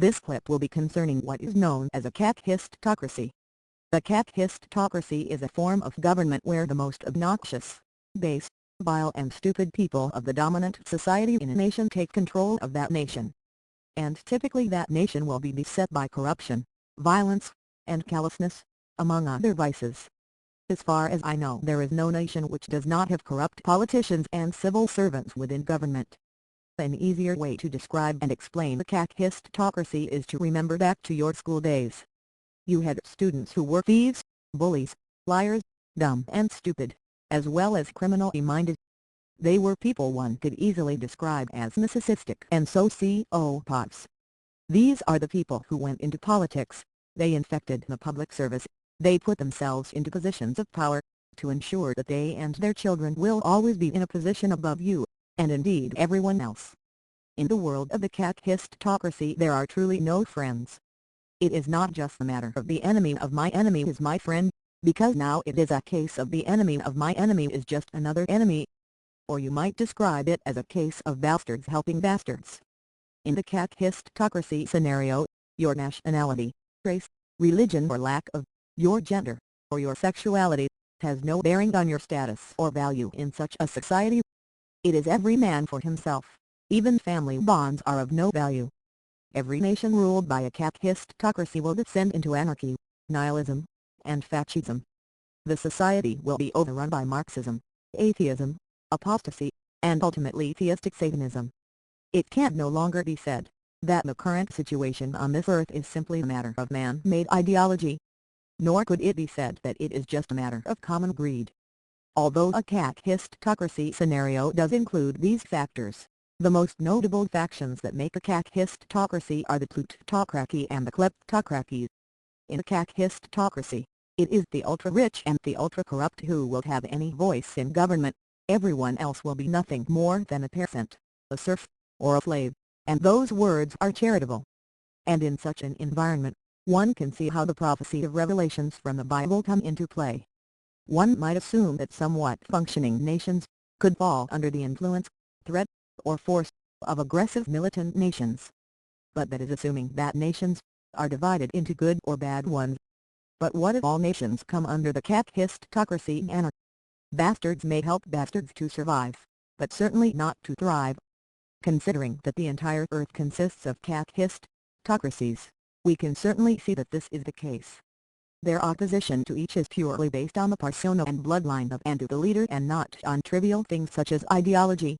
This clip will be concerning what is known as a kakistocracy. A kakistocracy is a form of government where the most obnoxious, base, vile and stupid people of the dominant society in a nation take control of that nation. And typically that nation will be beset by corruption, violence, and callousness, among other vices. As far as I know, there is no nation which does not have corrupt politicians and civil servants within government. An easier way to describe and explain the kakistocracy is to remember back to your school days. You had students who were thieves, bullies, liars, dumb and stupid, as well as criminally minded. They were people one could easily describe as narcissistic and sociopaths. These are the people who went into politics, they infected the public service, they put themselves into positions of power, to ensure that they and their children will always be in a position above you, and indeed everyone else. In the world of the kakistocracy there are truly no friends. It is not just the matter of the enemy of my enemy is my friend, because now it is a case of the enemy of my enemy is just another enemy. Or you might describe it as a case of bastards helping bastards. In the kakistocracy scenario, your nationality, race, religion or lack of, your gender, or your sexuality, has no bearing on your status or value in such a society. It is every man for himself, even family bonds are of no value. Every nation ruled by a kakistocracy will descend into anarchy, nihilism, and fascism. The society will be overrun by Marxism, atheism, apostasy, and ultimately theistic Satanism. It can no longer be said that the current situation on this earth is simply a matter of man-made ideology. Nor could it be said that it is just a matter of common greed. Although a kakistocracy scenario does include these factors, the most notable factions that make a kakistocracy are the plutocracy and the kleptocracies. In a kakistocracy, it is the ultra-rich and the ultra-corrupt who will have any voice in government. Everyone else will be nothing more than a peasant, a serf, or a slave, and those words are charitable. And in such an environment, one can see how the prophecy of revelations from the Bible come into play. One might assume that somewhat functioning nations could fall under the influence, threat, or force of aggressive militant nations. But that is assuming that nations are divided into good or bad ones. But what if all nations come under the kakistocracy anarchy? Bastards may help bastards to survive, but certainly not to thrive. Considering that the entire earth consists of kakistocracies, we can certainly see that this is the case. Their opposition to each is purely based on the persona and bloodline of and to the leader and not on trivial things such as ideology.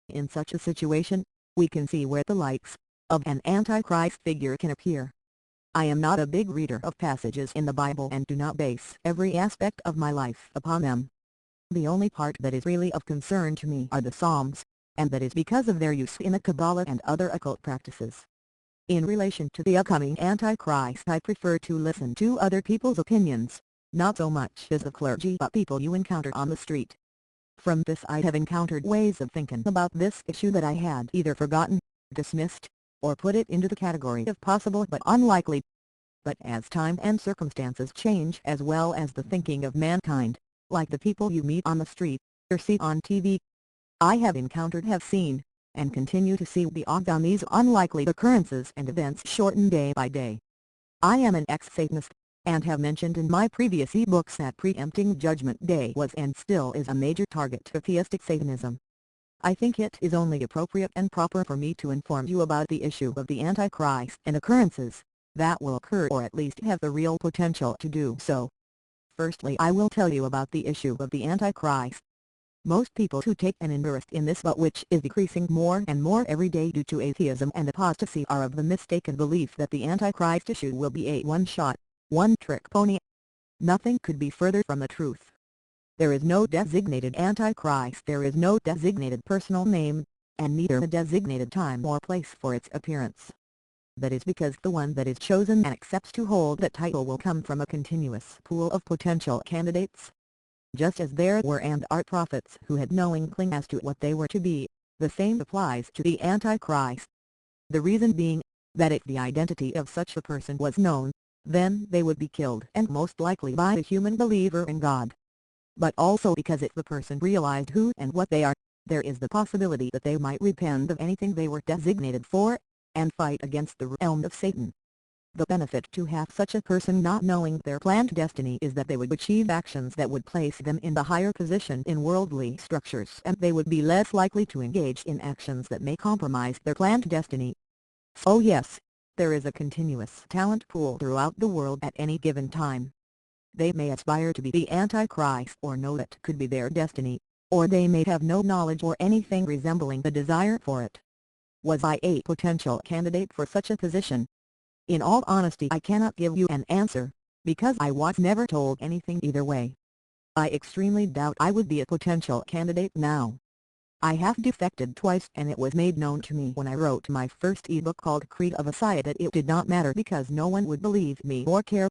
In such a situation, we can see where the likes of an antichrist figure can appear. I am not a big reader of passages in the Bible and do not base every aspect of my life upon them. The only part that is really of concern to me are the Psalms, and that is because of their use in the Kabbalah and other occult practices. In relation to the upcoming Antichrist, I prefer to listen to other people's opinions, not so much as the clergy but people you encounter on the street. From this I have encountered ways of thinking about this issue that I had either forgotten, dismissed, or put it into the category of possible but unlikely. But as time and circumstances change as well as the thinking of mankind, like the people you meet on the street, or see on TV, I have encountered, have seen, and continue to see the odds on these unlikely occurrences and events shorten day by day. I am an ex-Satanist, and have mentioned in my previous eBooks that preempting Judgment Day was and still is a major target of theistic Satanism. I think it is only appropriate and proper for me to inform you about the issue of the Antichrist and occurrences that will occur or at least have the real potential to do so. Firstly, I will tell you about the issue of the Antichrist. Most people who take an interest in this but which is decreasing more and more every day due to atheism and apostasy are of the mistaken belief that the Antichrist issue will be a one-shot, one-trick pony. Nothing could be further from the truth. There is no designated Antichrist, there is no designated personal name, and neither a designated time or place for its appearance. That is because the one that is chosen and accepts to hold that title will come from a continuous pool of potential candidates. Just as there were and are prophets who had no inkling as to what they were to be, the same applies to the Antichrist. The reason being, that if the identity of such a person was known, then they would be killed and most likely by a human believer in God. But also because if the person realized who and what they are, there is the possibility that they might repent of anything they were designated for, and fight against the realm of Satan. The benefit to have such a person not knowing their planned destiny is that they would achieve actions that would place them in the higher position in worldly structures, and they would be less likely to engage in actions that may compromise their planned destiny. So yes, there is a continuous talent pool throughout the world at any given time. They may aspire to be the Antichrist or know it could be their destiny, or they may have no knowledge or anything resembling the desire for it. Was I a potential candidate for such a position? In all honesty, I cannot give you an answer, because I was never told anything either way. I extremely doubt I would be a potential candidate now. I have defected twice, and it was made known to me when I wrote my first ebook called Creed of a Science that it did not matter because no one would believe me or care.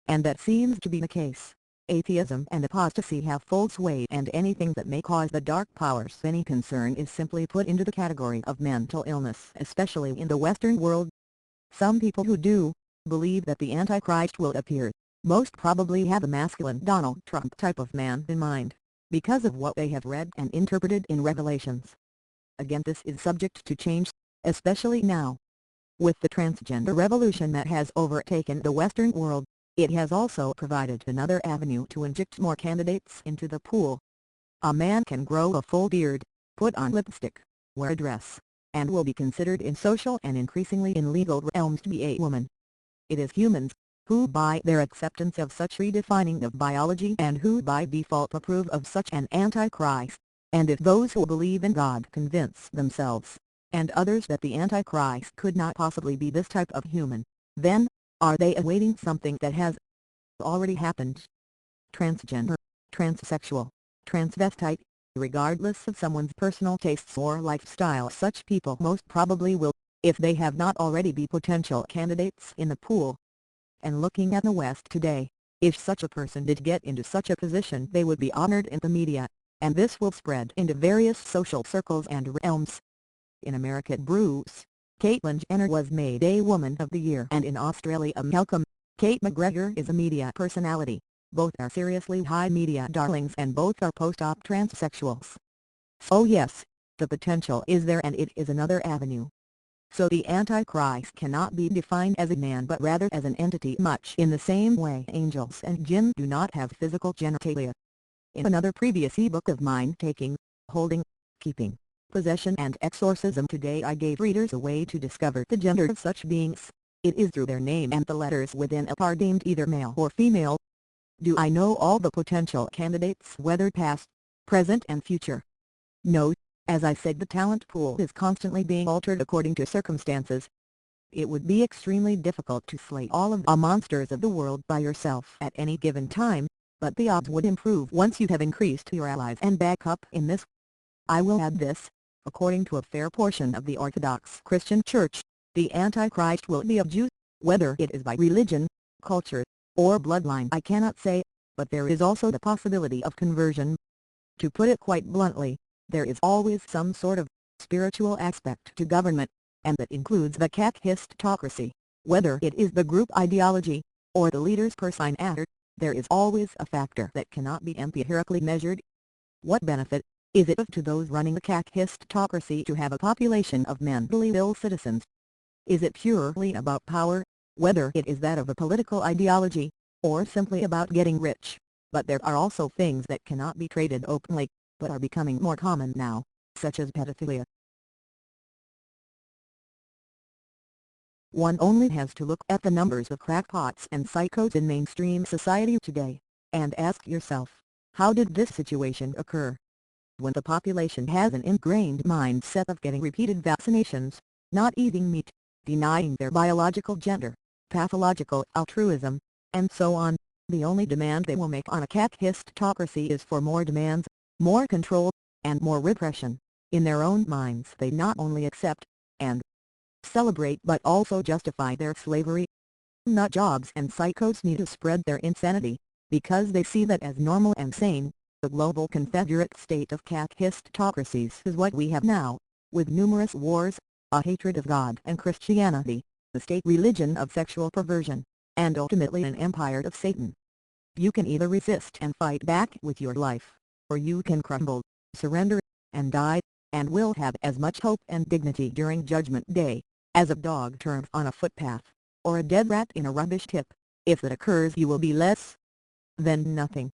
And that seems to be the case. Atheism and apostasy have full sway, and anything that may cause the dark powers any concern is simply put into the category of mental illness, especially in the Western world. Some people who do believe that the Antichrist will appear most probably have a masculine Donald Trump type of man in mind, because of what they have read and interpreted in Revelations. Again, this is subject to change, especially now. With the transgender revolution that has overtaken the Western world, it has also provided another avenue to inject more candidates into the pool. A man can grow a full beard, put on lipstick, wear a dress, and will be considered in social and increasingly in legal realms to be a woman. It is humans who by their acceptance of such redefining of biology and who by default approve of such an antichrist, and if those who believe in God convince themselves, and others that the Antichrist could not possibly be this type of human, then, are they awaiting something that has already happened? Transgender, transsexual, transvestite, regardless of someone's personal tastes or lifestyle, such people most probably will, if they have not already, be potential candidates in the pool. And looking at the West today, if such a person did get into such a position, they would be honored in the media, and this will spread into various social circles and realms. In America, Bruce, Caitlyn Jenner was made a Woman of the Year, and in Australia, Malcolm, Kate McGregor is a media personality. Both are seriously high media darlings, and both are post-op transsexuals. So yes, the potential is there, and it is another avenue. So the Antichrist cannot be defined as a man, but rather as an entity, much in the same way angels and jinn do not have physical genitalia. In another previous ebook of mine, Taking, Holding, Keeping, Possession and Exorcism, today I gave readers a way to discover the gender of such beings. It is through their name and the letters within it are deemed either male or female. Do I know all the potential candidates, whether past, present and future? No. As I said, the talent pool is constantly being altered according to circumstances. It would be extremely difficult to slay all of the monsters of the world by yourself at any given time, but the odds would improve once you have increased your allies and backup in this. I will add this, according to a fair portion of the Orthodox Christian Church, the Antichrist will be of Jews, whether it is by religion, culture, or bloodline I cannot say, but there is also the possibility of conversion. To put it quite bluntly, there is always some sort of spiritual aspect to government, and that includes the kakistocracy. Whether it is the group ideology, or the leader's personality, there is always a factor that cannot be empirically measured. What benefit is it to those running the kakistocracy to have a population of mentally ill citizens? Is it purely about power, whether it is that of a political ideology, or simply about getting rich? But there are also things that cannot be traded openly, but are becoming more common now, such as pedophilia. One only has to look at the numbers of crackpots and psychos in mainstream society today, and ask yourself, how did this situation occur? When the population has an ingrained mindset of getting repeated vaccinations, not eating meat, denying their biological gender, pathological altruism, and so on, the only demand they will make on a kakistocracy is for more demands, more control, and more repression. In their own minds they not only accept, and celebrate, but also justify their slavery. Nut jobs and psychos need to spread their insanity, because they see that as normal and sane. The global confederate state of kakistocracies is what we have now, with numerous wars, a hatred of God and Christianity, the state religion of sexual perversion, and ultimately an empire of Satan. You can either resist and fight back with your life, or you can crumble, surrender, and die, and will have as much hope and dignity during Judgment Day as a dog turns on a footpath, or a dead rat in a rubbish tip. If that occurs, you will be less than nothing.